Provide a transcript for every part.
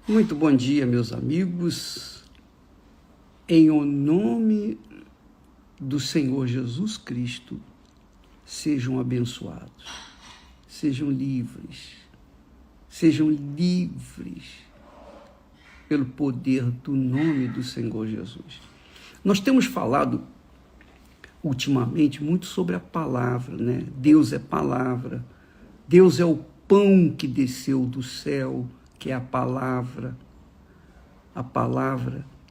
Muito bom dia, meus amigos. Em o nome do Senhor Jesus Cristo, sejam abençoados, sejam livres pelo poder do nome do Senhor Jesus. Nós temos falado ultimamente muito sobre a palavra, né? Deus é palavra, Deus é o pão que desceu do céu, que é a palavra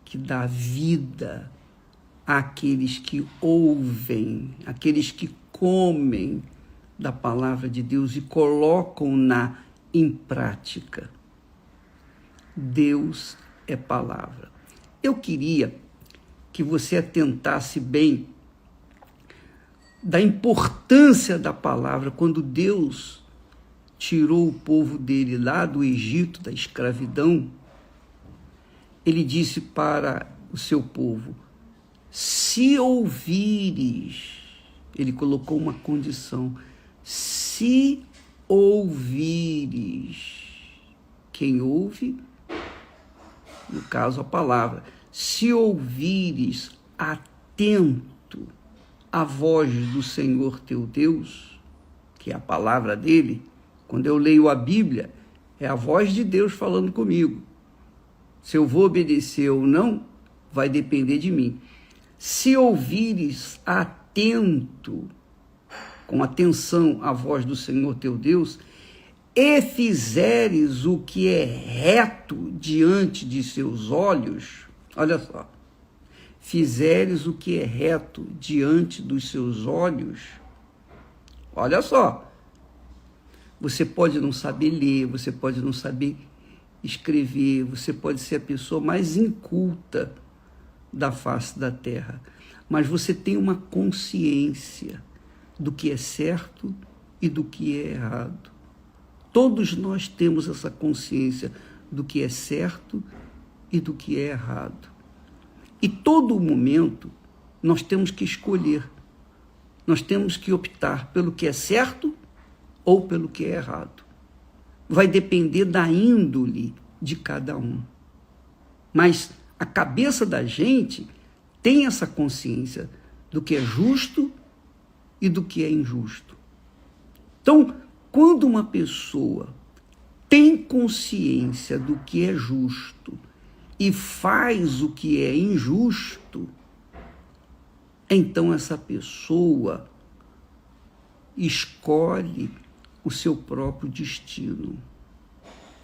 que dá vida àqueles que ouvem, àqueles que comem da palavra de Deus e colocam-na em prática. Deus é palavra. Eu queria que você atentasse bem da importância da palavra quando Deus tirou o povo dele lá do Egito, da escravidão. Ele disse para o seu povo: se ouvires, ele colocou uma condição, se ouvires, quem ouve, no caso a palavra, se ouvires atento a voz do Senhor teu Deus, que é a palavra dele. Quando eu leio a Bíblia, é a voz de Deus falando comigo. Se eu vou obedecer ou não, vai depender de mim. Se ouvires atento, com atenção a voz do Senhor teu Deus, e fizeres o que é reto diante de seus olhos, olha só, fizeres o que é reto diante dos seus olhos, olha só, você pode não saber ler, você pode não saber escrever, você pode ser a pessoa mais inculta da face da terra, mas você tem uma consciência do que é certo e do que é errado. Todos nós temos essa consciência do que é certo e do que é errado. E todo momento nós temos que escolher, nós temos que optar pelo que é certo ou pelo que é errado. Vai depender da índole de cada um. Mas a cabeça da gente tem essa consciência do que é justo e do que é injusto. Então, quando uma pessoa tem consciência do que é justo e faz o que é injusto, então essa pessoa escolhe o seu próprio destino.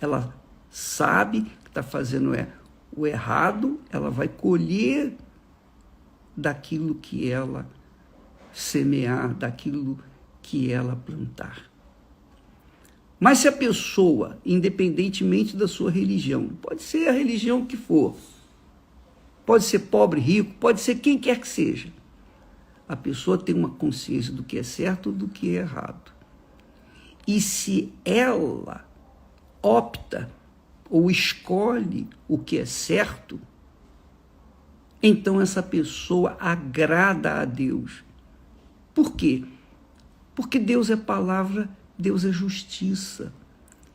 Ela sabe que está fazendo o errado, ela vai colher daquilo que ela semear, daquilo que ela plantar. Mas se a pessoa, independentemente da sua religião, pode ser a religião que for, pode ser pobre, rico, pode ser quem quer que seja, a pessoa tem uma consciência do que é certo e do que é errado. E se ela opta ou escolhe o que é certo, então essa pessoa agrada a Deus. Por quê? Porque Deus é palavra, Deus é justiça.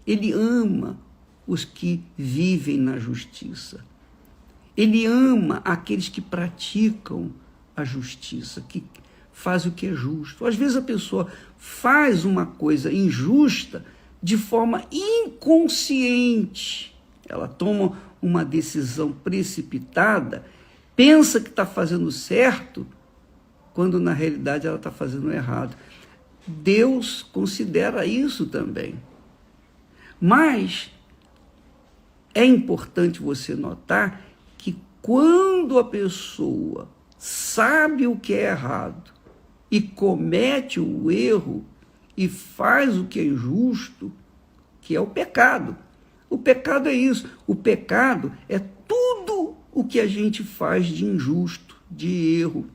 Ele ama os que vivem na justiça. Ele ama aqueles que praticam a justiça, que faz o que é justo. Às vezes a pessoa faz uma coisa injusta de forma inconsciente. Ela toma uma decisão precipitada, pensa que está fazendo certo, quando na realidade ela está fazendo errado. Deus considera isso também. Mas é importante você notar que quando a pessoa sabe o que é errado e comete o erro e faz o que é injusto, que é o pecado. O pecado é isso. O pecado é tudo o que a gente faz de injusto, de erro.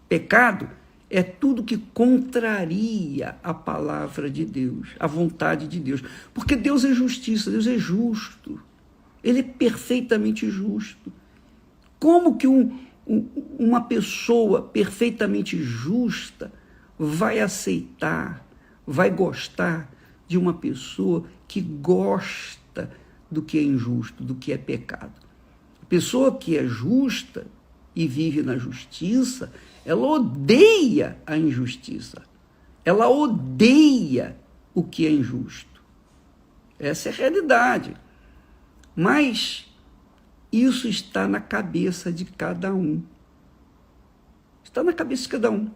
Pecado é tudo que contraria a palavra de Deus, a vontade de Deus. Porque Deus é justiça, Deus é justo. Ele é perfeitamente justo. Como que uma pessoa perfeitamente justa vai aceitar, vai gostar de uma pessoa que gosta do que é injusto, do que é pecado. A pessoa que é justa e vive na justiça, ela odeia a injustiça. Ela odeia o que é injusto. Essa é a realidade. Mas isso está na cabeça de cada um. Está na cabeça de cada um.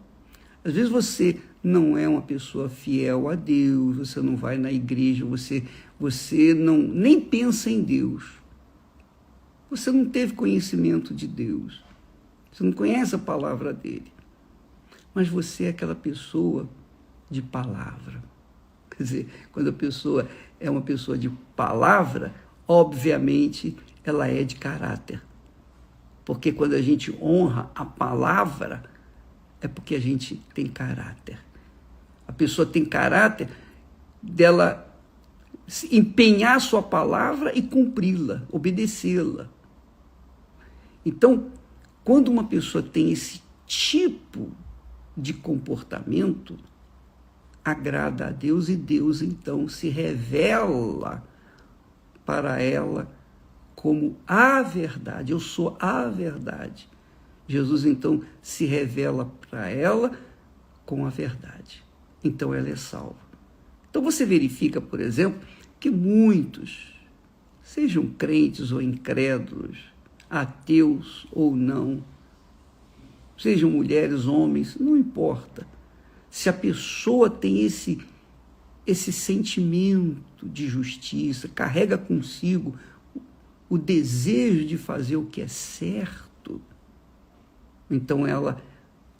Às vezes você não é uma pessoa fiel a Deus, você não vai na igreja, você não, nem pensa em Deus. Você não teve conhecimento de Deus. Você não conhece a palavra dele. Mas você é aquela pessoa de palavra. Quer dizer, quando a pessoa é uma pessoa de palavra, obviamente ela é de caráter. Porque quando a gente honra a palavra, é porque a gente tem caráter. A pessoa tem caráter dela empenhar a sua palavra e cumpri-la, obedecê-la. Então, quando uma pessoa tem esse tipo de comportamento, agrada a Deus e Deus, então, se revela para ela como a verdade. Eu sou a verdade. Jesus, então, se revela para ela com a verdade. Então, ela é salva. Então, você verifica, por exemplo, que muitos, sejam crentes ou incrédulos, ateus ou não, sejam mulheres, homens, não importa. Se a pessoa tem esse sentimento de justiça, carrega consigo o desejo de fazer o que é certo, então ela,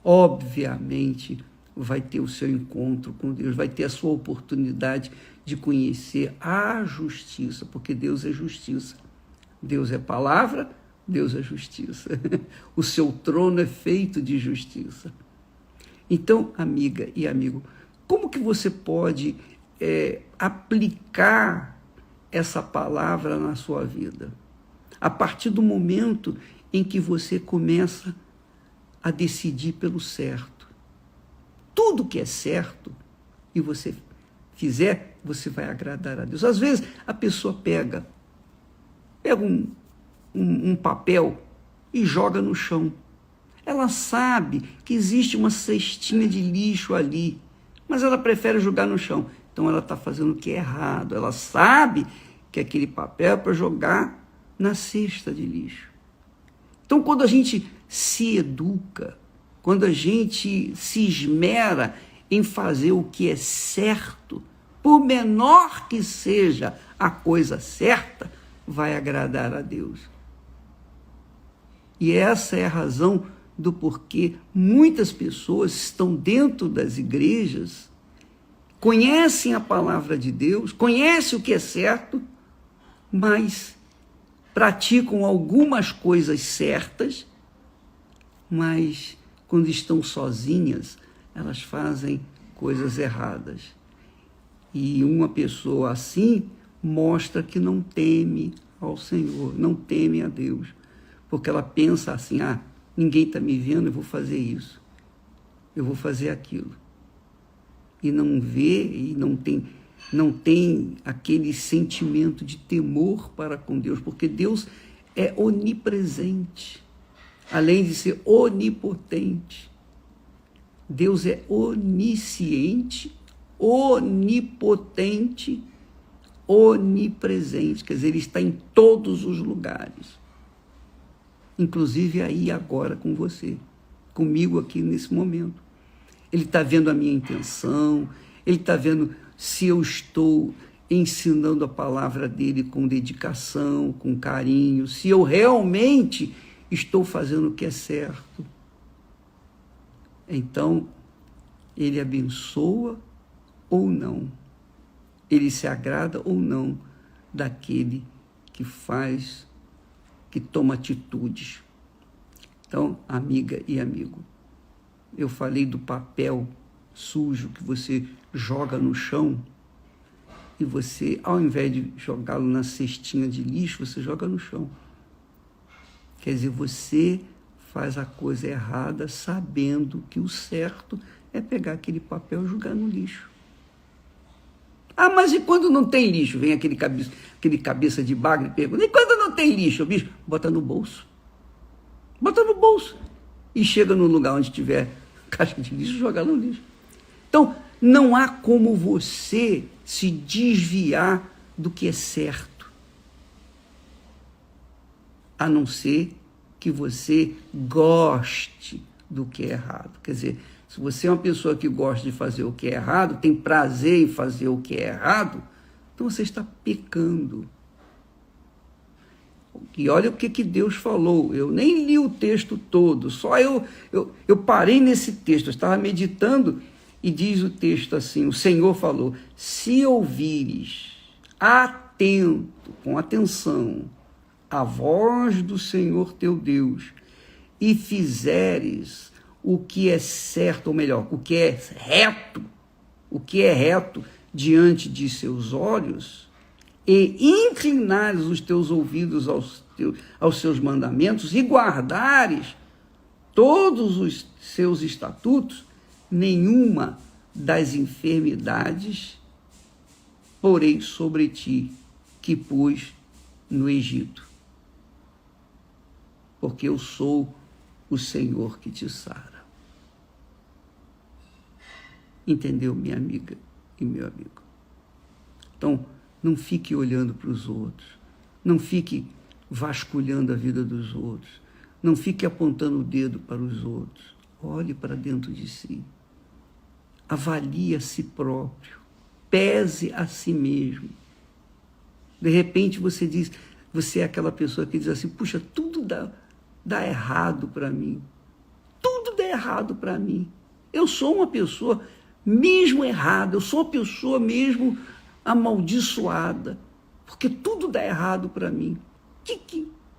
obviamente, vai ter o seu encontro com Deus, vai ter a sua oportunidade de conhecer a justiça, porque Deus é justiça. Deus é palavra, Deus é justiça. O seu trono é feito de justiça. Então, amiga e amigo, como que você pode aplicar essa palavra na sua vida? A partir do momento em que você começa a decidir pelo certo. Tudo que é certo e você fizer, você vai agradar a Deus. Às vezes, a pessoa pega um papel e joga no chão. Ela sabe que existe uma cestinha de lixo ali, mas ela prefere jogar no chão. Então, ela está fazendo o que é errado. Ela sabe que aquele papel é para jogar na cesta de lixo. Então, quando a gente se educa, quando a gente se esmera em fazer o que é certo, por menor que seja a coisa certa, vai agradar a Deus. E essa é a razão do porquê muitas pessoas estão dentro das igrejas, conhecem a palavra de Deus, conhecem o que é certo, mas praticam algumas coisas certas, mas quando estão sozinhas, elas fazem coisas erradas. E uma pessoa assim mostra que não teme ao Senhor, não teme a Deus, porque ela pensa assim, ninguém está me vendo, eu vou fazer isso, eu vou fazer aquilo. E não vê, e não tem aquele sentimento de temor para com Deus, porque Deus é onipresente, além de ser onipotente. Deus é onisciente, onipotente, onipresente, quer dizer, Ele está em todos os lugares, inclusive aí agora com você, comigo aqui nesse momento. Ele está vendo a minha intenção, Ele está vendo se eu estou ensinando a palavra dele com dedicação, com carinho, se eu realmente estou fazendo o que é certo. Então, Ele abençoa ou não, Ele se agrada ou não daquele que faz, que toma atitudes. Então, amiga e amigo, eu falei do papel sujo que você joga no chão e você, ao invés de jogá-lo na cestinha de lixo, você joga no chão. Quer dizer, você faz a coisa errada sabendo que o certo é pegar aquele papel e jogar no lixo. Ah, mas e quando não tem lixo? Vem aquele cabeça de bagre e pergunta, e quando não tem lixo, bicho? Bota no bolso. Bota no bolso. E chega no lugar onde tiver caixa de lixo, joga no lixo. Então, não há como você se desviar do que é certo, a não ser que você goste do que é errado. Quer dizer, se você é uma pessoa que gosta de fazer o que é errado, tem prazer em fazer o que é errado, então você está pecando. E olha o que Deus falou. Eu nem li o texto todo, só eu parei nesse texto, eu estava meditando e diz o texto assim, o Senhor falou, se ouvires atento, com atenção, a voz do Senhor teu Deus e fizeres o que é certo, ou melhor, o que é reto diante de seus olhos, e inclinares os teus ouvidos aos seus mandamentos e guardares todos os seus estatutos, nenhuma das enfermidades porei sobre ti que pus no Egito, porque eu sou o Senhor que te sara. Entendeu, minha amiga e meu amigo? Então, não fique olhando para os outros, não fique vasculhando a vida dos outros, não fique apontando o dedo para os outros. Olhe para dentro de si, avalie a si próprio, pese a si mesmo. De repente você é aquela pessoa que diz assim, puxa, tudo dá errado para mim, tudo dá errado para mim. Eu sou uma pessoa mesmo errada, eu sou uma pessoa mesmo amaldiçoada, porque tudo dá errado para mim.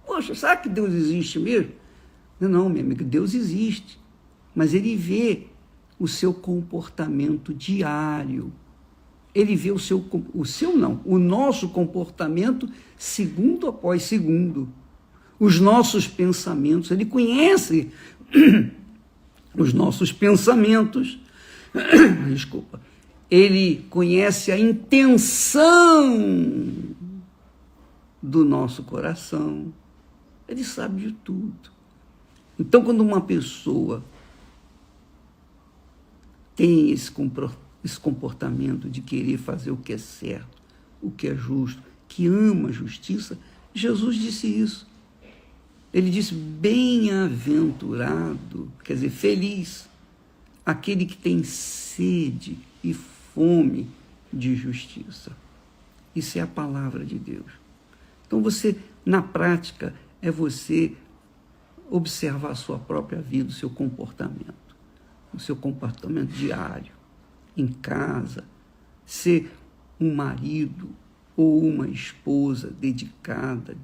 Poxa, será que Deus existe mesmo? Não, minha amiga, Deus existe, mas Ele vê o seu comportamento diário. Ele vê o nosso comportamento segundo após segundo. Os nossos pensamentos, Ele conhece os nossos pensamentos. Desculpa. Ele conhece a intenção do nosso coração. Ele sabe de tudo. Então, quando uma pessoa tem esse comportamento de querer fazer o que é certo, o que é justo, que ama a justiça, Jesus disse isso. Ele disse, bem-aventurado, quer dizer, feliz, aquele que tem sede e fome de justiça. Isso é a palavra de Deus. Então você, na prática, é você observar a sua própria vida, o seu comportamento diário, em casa, ser um marido ou uma esposa dedicado,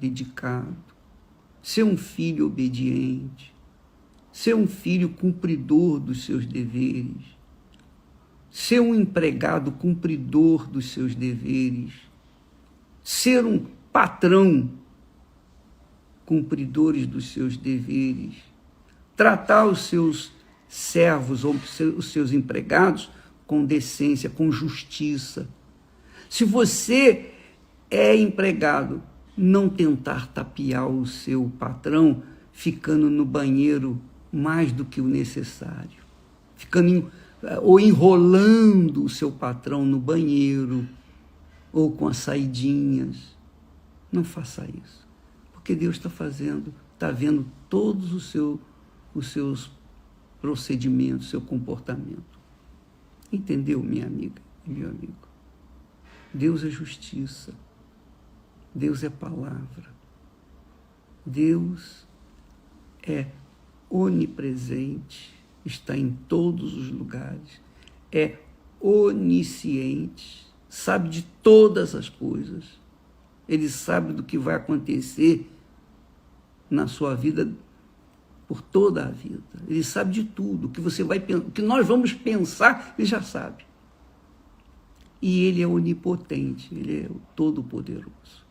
ser um filho obediente, ser um filho cumpridor dos seus deveres, ser um empregado cumpridor dos seus deveres, ser um patrão cumpridores dos seus deveres, tratar os seus servos ou os seus empregados com decência, com justiça. Se você é empregado, não tentar tapear o seu patrão ficando no banheiro mais do que o necessário, ou enrolando o seu patrão no banheiro, ou com as saidinhas. Não faça isso, porque Deus está vendo todos os seus procedimentos, seu comportamento. Entendeu, minha amiga e meu amigo? Deus é justiça, Deus é palavra, Deus é onipresente, está em todos os lugares, é onisciente, sabe de todas as coisas, Ele sabe do que vai acontecer na sua vida por toda a vida. Ele sabe de tudo, o que nós vamos pensar, Ele já sabe. E Ele é onipotente, Ele é o Todo-Poderoso.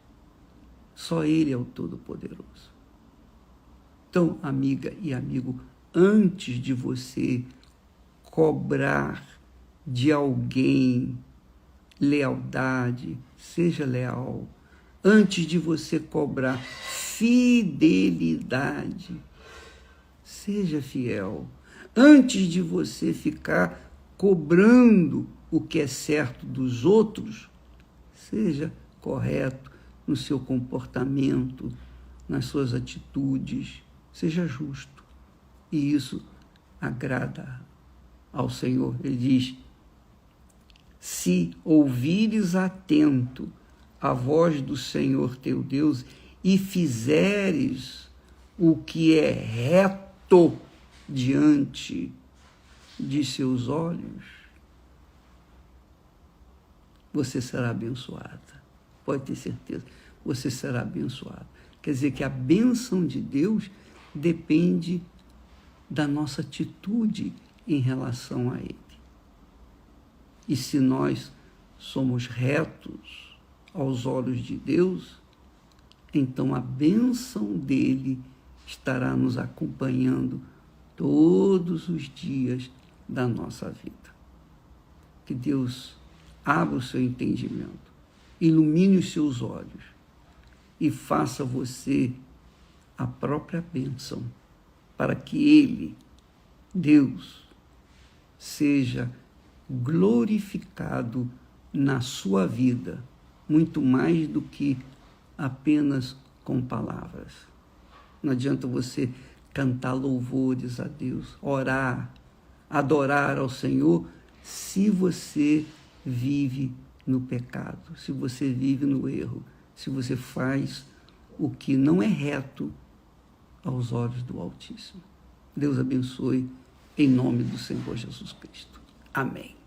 Só Ele é o Todo-Poderoso. Então, amiga e amigo, antes de você cobrar de alguém lealdade, seja leal. Antes de você cobrar fidelidade, seja fiel. Antes de você ficar cobrando o que é certo dos outros, seja correto no seu comportamento, nas suas atitudes, seja justo. E isso agrada ao Senhor. Ele diz: se ouvires atento a voz do Senhor teu Deus e fizeres o que é reto diante de seus olhos, você será abençoada. Pode ter certeza, você será abençoado. Quer dizer que a bênção de Deus depende da nossa atitude em relação a Ele. E se nós somos retos aos olhos de Deus, então a bênção dele estará nos acompanhando todos os dias da nossa vida. Que Deus abra o seu entendimento, ilumine os seus olhos e faça você a própria bênção, para que Ele, Deus, seja glorificado na sua vida, muito mais do que apenas com palavras. Não adianta você cantar louvores a Deus, orar, adorar ao Senhor, se você vive no pecado, se você vive no erro, se você faz o que não é reto aos olhos do Altíssimo. Deus abençoe, em nome do Senhor Jesus Cristo. Amém.